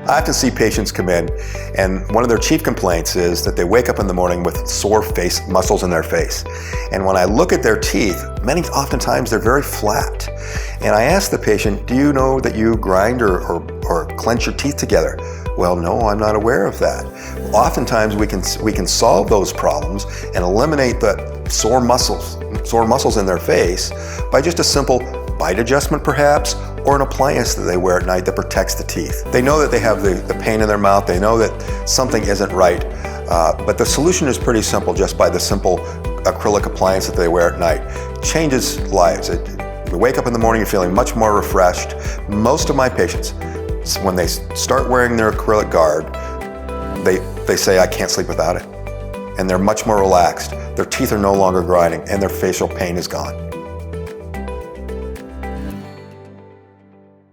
I often see patients come in and one of their chief complaints is that they wake up in the morning with sore face muscles in their face. And when I look at their teeth, oftentimes they're very flat. And I ask the patient, do you know that you grind or clench your teeth together? Well, no, I'm not aware of that. Oftentimes we can solve those problems and eliminate the sore muscles in their face by just a simple bite adjustment perhaps, or an appliance that they wear at night that protects the teeth. They know that they have the pain in their mouth, they know that something isn't right, but the solution is pretty simple just by the simple acrylic appliance that they wear at night. Changes lives. You wake up in the morning, you're feeling much more refreshed. Most of my patients, when they start wearing their acrylic guard, they say, I can't sleep without it. And they're much more relaxed. Their teeth are no longer grinding and their facial pain is gone.